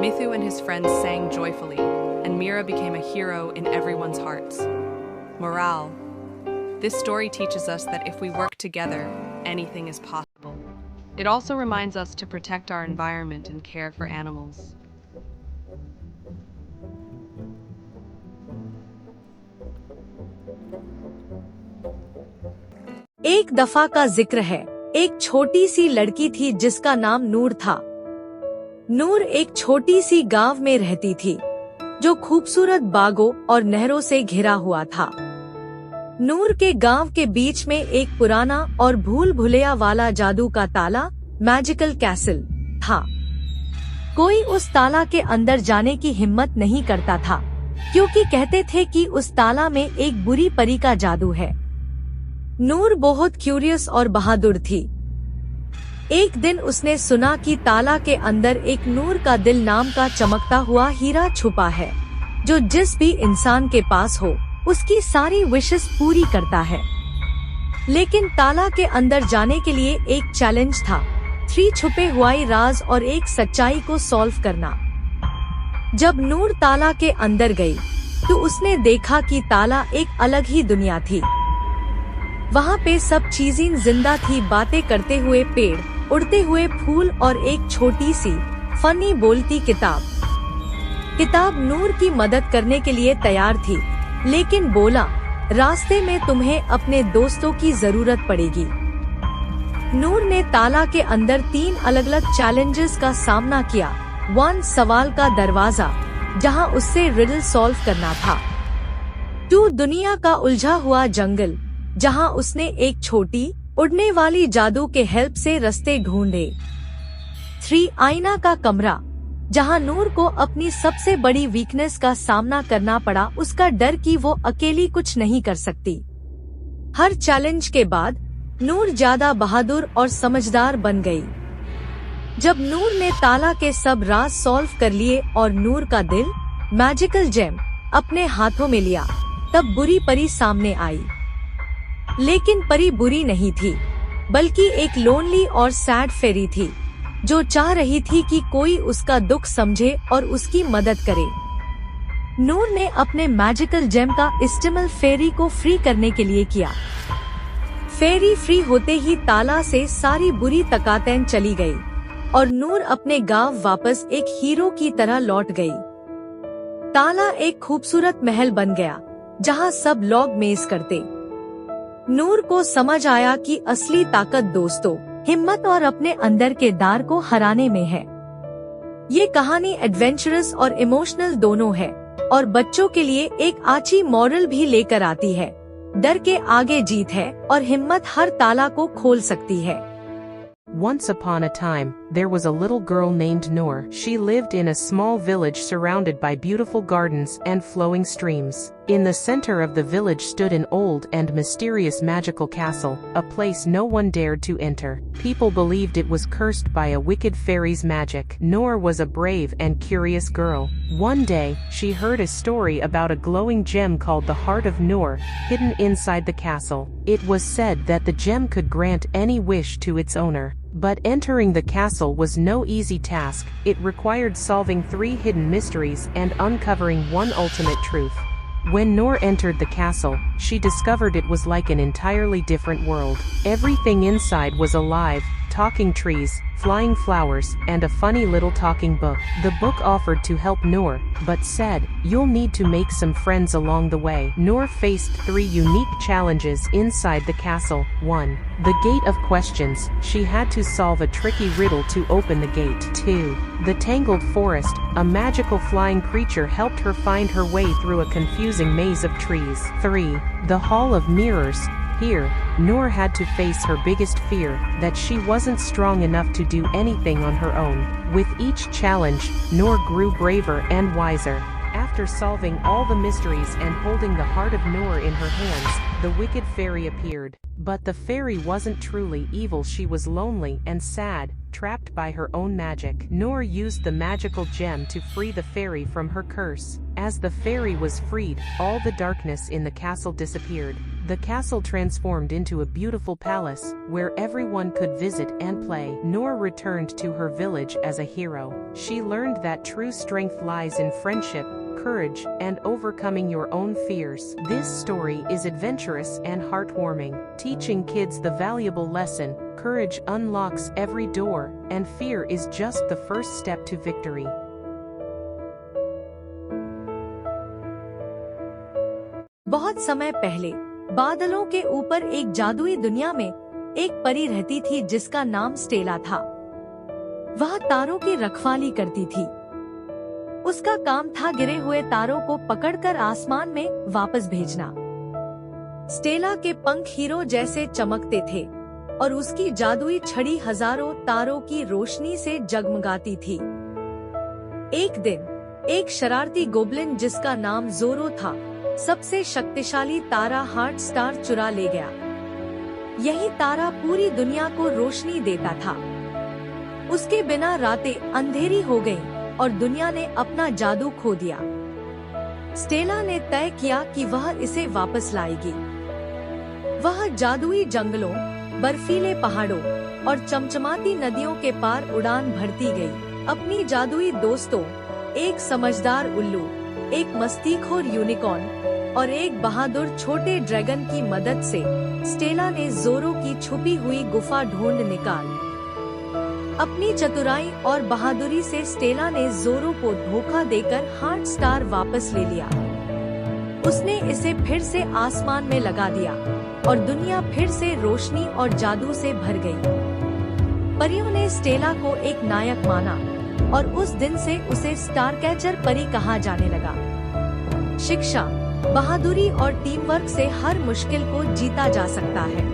Mithu and his friends sang joyfully, and Mira became a hero in everyone's hearts. Morale. This story teaches us that if we work together, anything is possible. It also reminds us to protect our environment and care for animals. एक दफा का जिक्र है। एक छोटी सी लड़की थी जिसका नाम नूर था। नूर एक छोटी सी गांव में रहती थी, जो खूबसूरत बागों और नहरों से घिरा हुआ था। नूर के गांव के बीच में एक पुराना और भूल भुलैया वाला जादू का ताला, मैजिकल कैसल, था। कोई उस ताला के अंदर जाने की हिम्मत नहीं करता था, क्योंकि कहते थे कि उस ताला में एक बुरी परी का जादू है। नूर बहुत क्यूरियस और बहादुर थी। एक दिन उसने सुना कि ताला के अंदर एक नूर का दिल नाम का चमकता हुआ हीरा छुपा है, जो जिस भी इंसान के पास हो उसकी सारी विशेस पूरी करता है। लेकिन ताला के अंदर जाने के लिए एक चैलेंज था, 3 छुपे हुए राज और एक सच्चाई को सॉल्व करना। जब नूर ताला के अंदर गई, तो उसने देखा कि ताला एक अलग ही दुनिया थी। वहाँ पे सब चीजें जिंदा थी, बातें करते हुए पेड़, उड़ते हुए फूल और एक छोटी सी फनी बोलती किताब नूर की मदद करने के लिए तैयार थी, लेकिन बोला, रास्ते में तुम्हें अपने दोस्तों की जरूरत पड़ेगी। नूर ने ताला के अंदर 3 अलग अलग चैलेंजेस का सामना किया। 1 सवाल का दरवाजा, जहां उससे रिडल सॉल्व करना था। 2 दुनिया का उलझा हुआ जंगल, जहां उसने एक छोटी उड़ने वाली जादू के हेल्प से रास्ते ढूंढे। 3 आईना का कमरा, जहां नूर को अपनी सबसे बड़ी वीकनेस का सामना करना पड़ा, उसका डर कि वो अकेली कुछ नहीं कर सकती। हर चैलेंज के बाद नूर ज्यादा बहादुर और समझदार बन गई। जब नूर ने ताला के सब राज सॉल्व कर लिए और नूर का दिल, मैजिकल जेम, अपने हाथों में लिया, तब बुरी परी सामने आई। लेकिन परी बुरी नहीं थी, बल्कि एक लोनली और सैड फेरी थी, जो चाह रही थी कि कोई उसका दुख समझे और उसकी मदद करे। नूर ने अपने मैजिकल जेम का इस्तेमाल फेरी को फ्री करने के लिए किया। फेरी फ्री होते ही ताला से सारी बुरी ताकतें चली गई और नूर अपने गांव वापस एक हीरो की तरह लौट गई। ताला एक खूबसूरत महल बन गया, जहां सब लोग मेज करते। नूर को समझ आया कि असली ताकत दोस्तों, हिम्मत और अपने अंदर के डर को हराने में है। ये कहानी एडवेंचरस और इमोशनल दोनों है, और बच्चों के लिए एक अच्छी मॉरल भी लेकर आती है। डर के आगे जीत है और हिम्मत हर ताला को खोल सकती है। Once upon a time, there was a little girl named Noor. She lived in a small village surrounded by beautiful gardens and flowing streams. In the center of the village stood an old and mysterious magical castle, a place no one dared to enter. People believed it was cursed by a wicked fairy's magic. Noor was a brave and curious girl. One day, she heard a story about a glowing gem called the Heart of Noor, hidden inside the castle. It was said that the gem could grant any wish to its owner. But entering the castle was no easy task. It required solving 3 hidden mysteries and uncovering one ultimate truth. When Noor entered the castle, she discovered it was like an entirely different world. Everything inside was alive, talking trees, flying flowers, and a funny little talking book. The book offered to help Noor, but said, "You'll need to make some friends along the way." Noor faced 3 unique challenges inside the castle. 1. The Gate of Questions. She had to solve a tricky riddle to open the gate. 2. The Tangled Forest. A magical flying creature helped her find her way through a confusing maze of trees. 3. The Hall of Mirrors. Here, Noor had to face her biggest fear, that she wasn't strong enough to do anything on her own. With each challenge, Noor grew braver and wiser. After solving all the mysteries and holding the heart of Noor in her hands, the wicked fairy appeared. But the fairy wasn't truly evil. She was lonely and sad, trapped by her own magic. Noor used the magical gem to free the fairy from her curse. As the fairy was freed, all the darkness in the castle disappeared. the castle transformed into a beautiful palace, where everyone could visit and play. Noor returned to her village as a hero. She learned that true strength lies in friendship, courage, and overcoming your own fears. This story is adventurous and heartwarming, teaching kids the valuable lesson: courage unlocks every door, and fear is just the first step to victory. बहुत समय पहले बादलों के ऊपर एक जादुई दुनिया में एक परी रहती थी जिसका नाम स्टेला था। वह तारों की रखवाली करती थी। उसका काम था गिरे हुए तारों को पकड़कर आसमान में वापस भेजना। स्टेला के पंख हीरो जैसे चमकते थे और उसकी जादुई छड़ी हजारों तारों की रोशनी से जगमगाती थी। एक दिन एक शरारती गोब्लिन जिसका नाम जोरो था, सबसे शक्तिशाली तारा हार्ट स्टार चुरा ले गया। यही तारा पूरी दुनिया को रोशनी देता था। उसके बिना रातें अंधेरी हो गईं और दुनिया ने अपना जादू खो दिया। स्टेला ने तय किया कि वह इसे वापस लाएगी। वह जादुई जंगलों, बर्फीले पहाड़ों और चमचमाती नदियों के पार उड़ान भरती गई। अपनी जादुई दोस्तों, एक समझदार उल्लू, एक मस्तीखोर यूनिकॉर्न और एक बहादुर छोटे ड्रैगन की मदद से स्टेला ने जोरो की छुपी हुई गुफा ढूंढ निकाल। अपनी चतुराई और बहादुरी से स्टेला ने जोरो को धोखा देकर हार्ट स्टार वापस ले लिया। उसने इसे फिर से आसमान में लगा दिया और दुनिया फिर से रोशनी और जादू से भर गई। परियों ने स्टेला को एक नायक माना और उस दिन से उसे स्टार कैचर परी कहा जाने लगा। शिक्षा, बहादुरी और टीम वर्क से हर मुश्किल को जीता जा सकता है।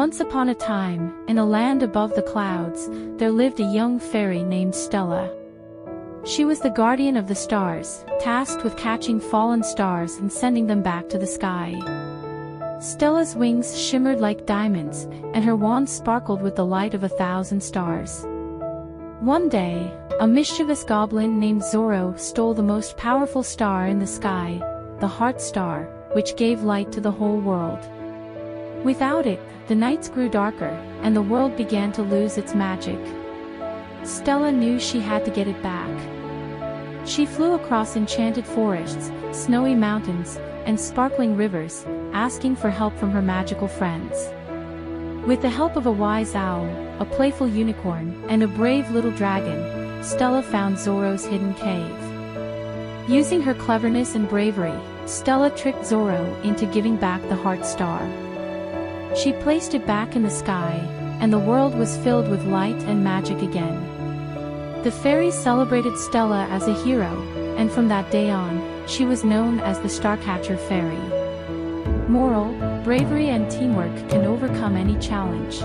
Once upon a time, in a land above the clouds, there lived a young fairy named Stella. She was the guardian of the stars, tasked with catching fallen stars and sending them back to the sky. Stella's wings shimmered like diamonds, and her wand sparkled with the light of 1,000 stars. One day, a mischievous goblin named Zorro stole the most powerful star in the sky, the Heart Star, which gave light to the whole world. Without it, the nights grew darker, and the world began to lose its magic. Stella knew she had to get it back. She flew across enchanted forests, snowy mountains, and sparkling rivers, asking for help from her magical friends. With the help of a wise owl, a playful unicorn, and a brave little dragon, Stella found Zorro's hidden cave. Using her cleverness and bravery, Stella tricked Zorro into giving back the Heart Star. She placed it back in the sky, and the world was filled with light and magic again. The fairies celebrated Stella as a hero, and from that day on, she was known as the Starcatcher Fairy. Moral: bravery and teamwork can overcome any challenge.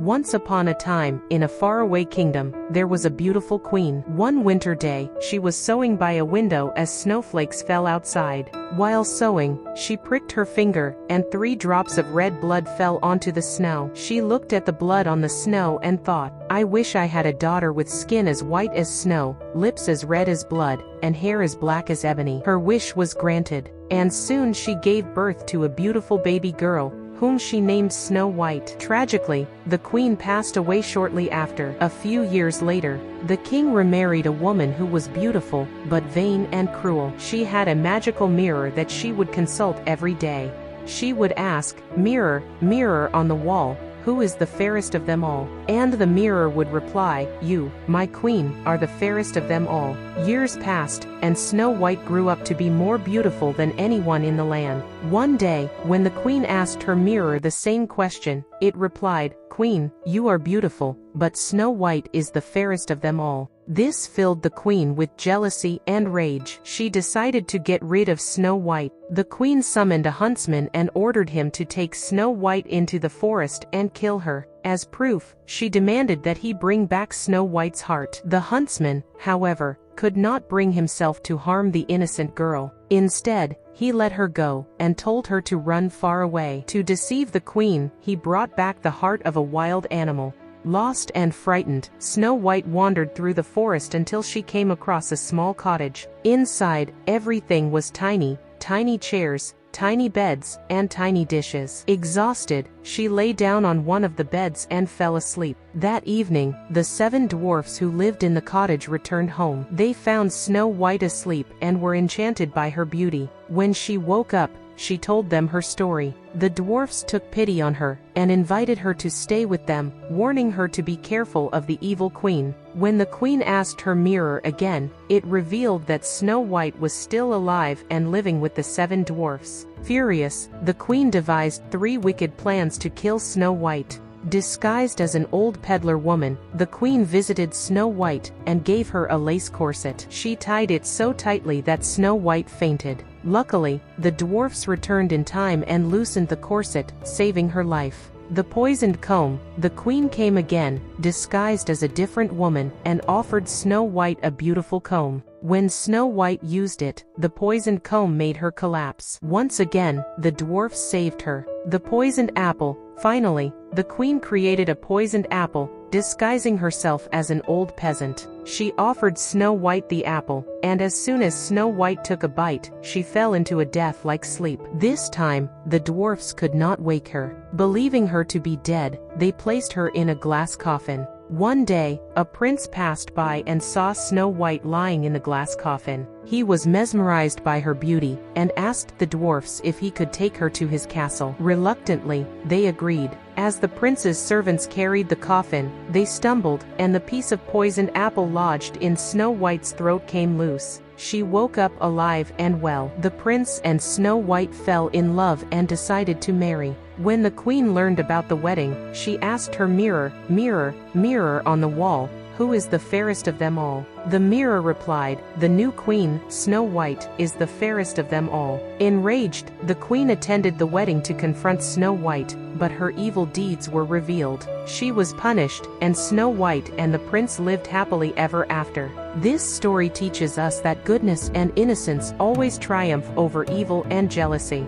Once upon a time, in a faraway kingdom, there was a beautiful queen. One winter day, she was sewing by a window as snowflakes fell outside. While sewing, she pricked her finger, and 3 drops of red blood fell onto the snow. She looked at the blood on the snow and thought, "I wish I had a daughter with skin as white as snow, lips as red as blood, and hair as black as ebony." Her wish was granted, and soon she gave birth to a beautiful baby girl, whom she named Snow White. Tragically, the queen passed away shortly after. A few years later, the king remarried a woman who was beautiful, but vain and cruel. She had a magical mirror that she would consult every day. She would ask, "Mirror, mirror on the wall, who is the fairest of them all?" And the mirror would reply, "You, my queen, are the fairest of them all." Years passed, and Snow White grew up to be more beautiful than anyone in the land. One day, when the queen asked her mirror the same question, it replied, "Queen, you are beautiful, but Snow White is the fairest of them all." This filled the queen with jealousy and rage. She decided to get rid of Snow White. The queen summoned a huntsman and ordered him to take Snow White into the forest and kill her. As proof, she demanded that he bring back Snow White's heart. The huntsman, however, could not bring himself to harm the innocent girl. Instead, he let her go and told her to run far away. To deceive the queen, he brought back the heart of a wild animal. Lost and frightened, Snow White wandered through the forest until she came across a small cottage. Inside, everything was tiny, tiny chairs, tiny beds, and tiny dishes. Exhausted, she lay down on one of the beds and fell asleep. That evening, the 7 dwarfs who lived in the cottage returned home. They found Snow White asleep and were enchanted by her beauty. When she woke up, she told them her story. The dwarfs took pity on her and invited her to stay with them, warning her to be careful of the evil queen. When the queen asked her mirror again, it revealed that Snow White was still alive and living with the 7 dwarfs. Furious, the queen devised 3 wicked plans to kill Snow White. Disguised as an old peddler woman, the queen visited Snow White and gave her a lace corset. She tied it so tightly that Snow White fainted. Luckily, the dwarfs returned in time and loosened the corset, saving her life. The poisoned comb, the queen came again, disguised as a different woman, and offered Snow White a beautiful comb. When Snow White used it, the poisoned comb made her collapse. Once again, the dwarfs saved her. The poisoned apple. Finally, the queen created a poisoned apple, disguising herself as an old peasant. She offered Snow White the apple, and as soon as Snow White took a bite, she fell into a death-like sleep. This time, the dwarfs could not wake her. Believing her to be dead, they placed her in a glass coffin. One day, a prince passed by and saw Snow White lying in the glass coffin. He was mesmerized by her beauty, and asked the dwarfs if he could take her to his castle. Reluctantly, they agreed. As the prince's servants carried the coffin, they stumbled, and the piece of poisoned apple lodged in Snow White's throat came loose. She woke up alive and well. The prince and Snow White fell in love and decided to marry. When the queen learned about the wedding, she asked her mirror, "Mirror, mirror on the wall, who is the fairest of them all?" The mirror replied, "The new queen, Snow White, is the fairest of them all." Enraged, the queen attended the wedding to confront Snow White, but her evil deeds were revealed. She was punished, and Snow White and the prince lived happily ever after. This story teaches us that goodness and innocence always triumph over evil and jealousy.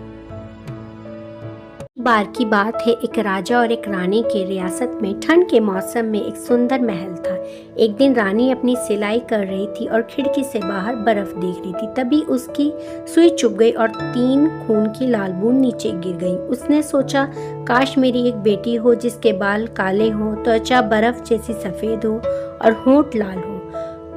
बार की बात है, एक राजा और एक रानी के रियासत में ठंड के मौसम में एक सुंदर महल था। एक दिन रानी अपनी सिलाई कर रही थी और खिड़की से बाहर बर्फ देख रही थी। तभी उसकी सुई चुभ गई और 3 खून की लाल बूंद नीचे गिर गई। उसने सोचा, काश मेरी एक बेटी हो जिसके बाल काले हों, त्वचा बर्फ जैसी सफ़ेद हो और होंठ लाल हो।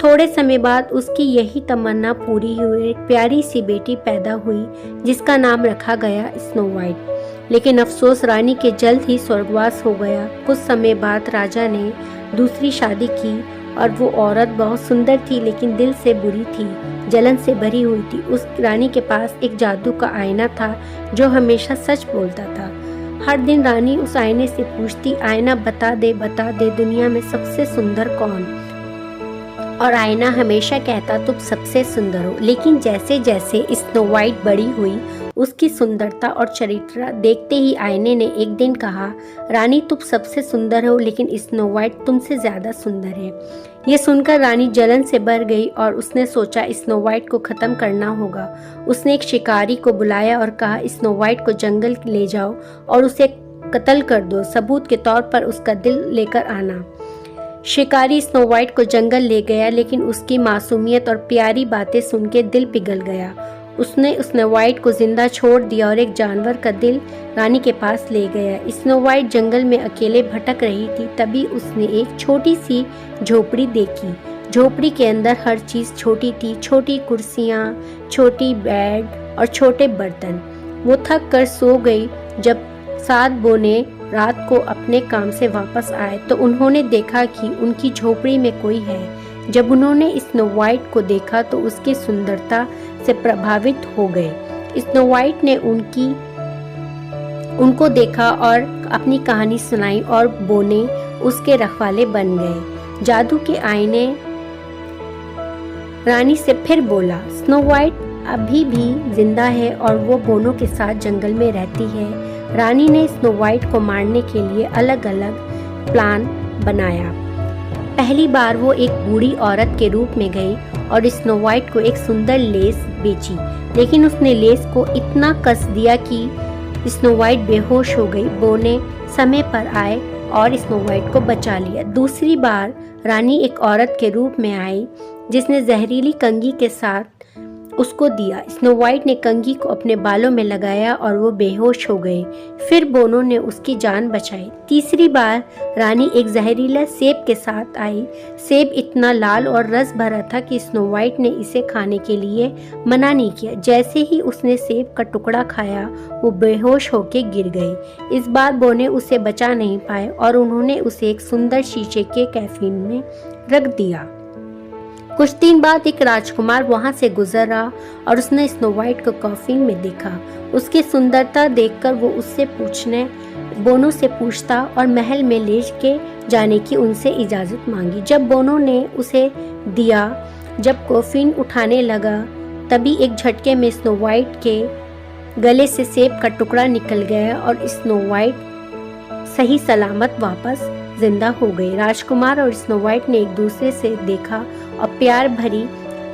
थोड़े समय बाद उसकी यही तमन्ना पूरी हुई। एक प्यारी सी बेटी पैदा हुई जिसका नाम रखा गया स्नो वाइट। लेकिन अफसोस, रानी के जल्द ही स्वर्गवास हो गया। कुछ समय बाद राजा ने दूसरी शादी की और वो औरत बहुत सुंदर थी लेकिन दिल से बुरी थी, जलन से भरी हुई थी। उस रानी के पास एक जादू का आईना था जो हमेशा सच बोलता था। हर दिन रानी उस आईने से पूछती, आईना बता दे दुनिया में सबसे सुंदर कौन? और आईना हमेशा कहता, तुम सबसे सुंदर हो। लेकिन जैसे जैसे स्नो वाइट बड़ी हुई, उसकी सुंदरता और चरित्र देखते ही आईने ने एक दिन कहा, रानी तुम सबसे सुंदर हो लेकिन स्नो वाइट तुमसे ज़्यादा सुंदर है। ये सुनकर रानी जलन से भर गई और उसने सोचा स्नो वाइट को ख़त्म करना होगा। उसने एक शिकारी को बुलाया और कहा, स्नो वाइट को जंगल ले जाओ और उसे कत्ल कर दो, सबूत के तौर पर उसका दिल लेकर आना। शिकारी स्नो वाइट को जंगल ले गया, लेकिन उसकी मासूमियत और प्यारी बातें सुन के दिल पिघल गया। उसने स्नो वाइट को जिंदा छोड़ दिया और एक जानवर का दिल रानी के पास ले गया। स्नो वाइट जंगल में अकेले भटक रही थी। तभी उसने एक छोटी सी झोपड़ी देखी। झोपड़ी के अंदर हर चीज़ छोटी थी, छोटी कुर्सियाँ, छोटी बेड और छोटे बर्तन। वो थक कर सो गई। जब 7 बोने रात को अपने काम से वापस आए तो उन्होंने देखा कि उनकी झोपड़ी में कोई है। जब उन्होंने स्नो वाइट को देखा तो उसकी सुंदरता से प्रभावित हो गए। स्नो वाइट ने उनको देखा और अपनी कहानी सुनाई और बोने उसके रखवाले बन गए। जादू के आईने रानी से फिर बोला, स्नो वाइट अभी भी जिंदा है और वो बोनों के साथ जंगल में रहती है। रानी ने स्नो वाइट को मारने के लिए अलग अलग प्लान बनाया। पहली बार वो एक बूढ़ी औरत के रूप में गई और स्नो वाइट को एक सुंदर लेस बेची, लेकिन उसने लेस को इतना कस दिया कि स्नो वाइट बेहोश हो गई। बोने समय पर आए और स्नो वाइट को बचा लिया। दूसरी बार रानी एक औरत के रूप में आई जिसने जहरीली कंघी के साथ उसको दिया। स्नो वाइट ने कंघी को अपने बालों में लगाया और वो बेहोश हो गए। फिर बोनो ने उसकी जान बचाई। तीसरी बार रानी एक जहरीला सेब के साथ आई। सेब इतना लाल और रस भरा था कि स्नो वाइट ने इसे खाने के लिए मना नहीं किया। जैसे ही उसने सेब का टुकड़ा खाया वो बेहोश होकर गिर गई। इस बार बोने उसे बचा नहीं पाए और उन्होंने उसे एक सुंदर शीशे के कैफिन में रख दिया। कुछ दिन बाद एक राजकुमार वहां से गुजरा और उसने स्नो वाइट को कॉफिन में देखा। उसकी सुंदरता देखकर वो उससे बोनो से पूछता और महल में ले के जाने की उनसे इजाजत मांगी। जब बोनो ने उसे दिया, जब कॉफिन उठाने लगा, तभी एक झटके में स्नो वाइट के गले से सेब का टुकड़ा निकल गया और स्नो वाइट सही सलामत वापस जिंदा हो गई। राजकुमार और स्नो वाइट ने एक दूसरे से देखा और प्यार भरी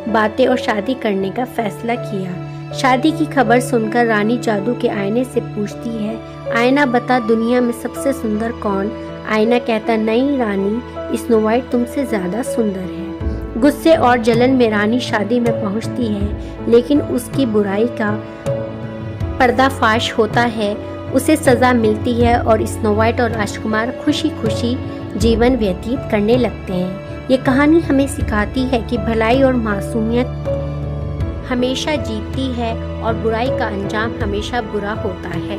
बातें और शादी करने का फैसला किया। शादी की खबर सुनकर रानी जादू के आईने से पूछती है, आईना बता दुनिया में सबसे सुंदर कौन? आईना कहता, नहीं रानी, स्नो वाइट तुमसे ज्यादा सुंदर है। गुस्से और जलन में रानी शादी में पहुंचती है, लेकिन उसकी बुराई का पर्दाफाश होता है। उसे सजा मिलती है और स्नो वाइट और राजकुमार खुशी खुशी जीवन व्यतीत करने लगते हैं। ये कहानी हमें सिखाती है कि भलाई और मासूमियत हमेशा जीतती है और बुराई का अंजाम हमेशा बुरा होता है।